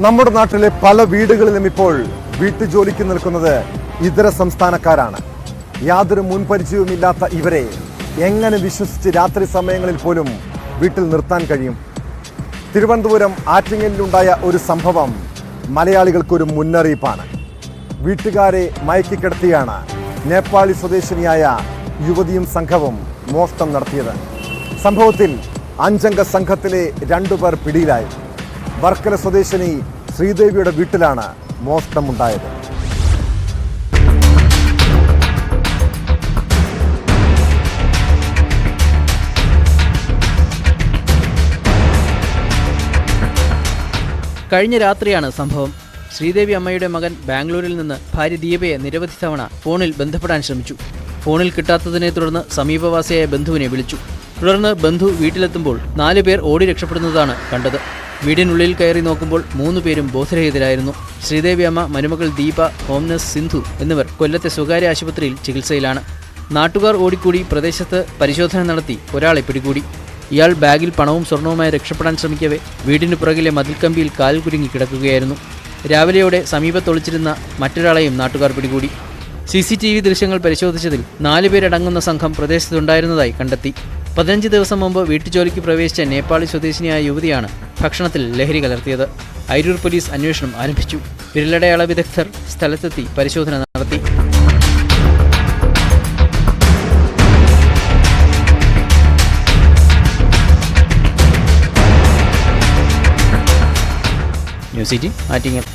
നമ്മുടെ നാട്ടിലെ പല വീടുകളിലും ഇപ്പോൾ വീട്ടുജോലിക്ക് നിൽക്കുന്നത് ഇതര സംസ്ഥാനക്കാരാണ്. യാതൊരു മുൻപരിചയവുമില്ലാത്ത ഇവരെ എങ്ങനെ വിശ്വസിച്ച് രാത്രി സമയങ്ങളിൽ പോലും വീട്ടിൽ നിർത്താൻ കഴിയും? തിരുവനന്തപുരം ആറ്റിങ്ങലിലുണ്ടായ ഒരു സംഭവം മലയാളികൾക്കൊരു മുന്നറിയിപ്പാണ്. വീട്ടുകാരെ മയക്കിക്കിടത്തിയാണ് നേപ്പാളി സ്വദേശിനിയായ യുവതിയും സംഘവും മോഷണം നടത്തിയത്. സംഭവത്തിൽ 5 അംഗ സംഘത്തിലെ 2 പേർ പിടിയിലായി. വർക്കല സ്വദേശിനി ശ്രീദേവിയുടെ വീട്ടിലാണ് മോഷണമുണ്ടായത്. കഴിഞ്ഞ രാത്രിയാണ് സംഭവം. ശ്രീദേവി അമ്മയുടെ മകൻ ബാംഗ്ലൂരിൽ നിന്ന് ഭാര്യ ദീപയെ നിരവധി തവണ ഫോണിൽ ബന്ധപ്പെടാൻ ശ്രമിച്ചു. ഫോണിൽ കിട്ടാത്തതിനെ തുടർന്ന് സമീപവാസിയായ ബന്ധുവിനെ വിളിച്ചു. തുടർന്ന് ബന്ധു വീട്ടിലെത്തുമ്പോൾ 4 പേർ ഓടി രക്ഷപ്പെടുന്നതാണ് കണ്ടത്. വീടിനുള്ളിൽ കയറി നോക്കുമ്പോൾ 3 പേരും ബോധരഹിതരായിരുന്നു. ശ്രീദേവി അമ്മ, മരുമകൾ ദീപ, ഹോം നഴ്സ് സിന്ധു എന്നിവർ കൊല്ലത്തെ സ്വകാര്യ ആശുപത്രിയിൽ ചികിത്സയിലാണ്. നാട്ടുകാർ ഓടിക്കൂടി പ്രദേശത്ത് പരിശോധന നടത്തി ഒരാളെ പിടികൂടി. ഇയാൾ ബാഗിൽ പണവും സ്വർണവുമായി രക്ഷപ്പെടാൻ ശ്രമിക്കവേ വീടിനു പുറകിലെ മതിൽക്കമ്പിയിൽ കാൽ കുരുങ്ങി കിടക്കുകയായിരുന്നു. രാവിലെയോടെ സമീപത്തൊളിച്ചിരുന്ന മറ്റൊരാളെയും നാട്ടുകാർ പിടികൂടി. CCTV ദൃശ്യങ്ങൾ പരിശോധിച്ചതിൽ 4 പേരടങ്ങുന്ന സംഘം പ്രദേശത്തുണ്ടായിരുന്നതായി കണ്ടെത്തി. 15 ദിവസം മുമ്പ് വീട്ടുജോലിക്ക് പ്രവേശിച്ച നേപ്പാളി സ്വദേശിനിയായ യുവതിയാണ് ഭക്ഷണത്തിൽ ലഹരി കലർത്തിയത്. അയിരൂർ പോലീസ് അന്വേഷണം ആരംഭിച്ചു. വിരലടയാള വിദഗ്ധർ സ്ഥലത്തെത്തി പരിശോധന നടത്തി. ന്യൂസ് 18 ആറ്റിങ്ങൽ.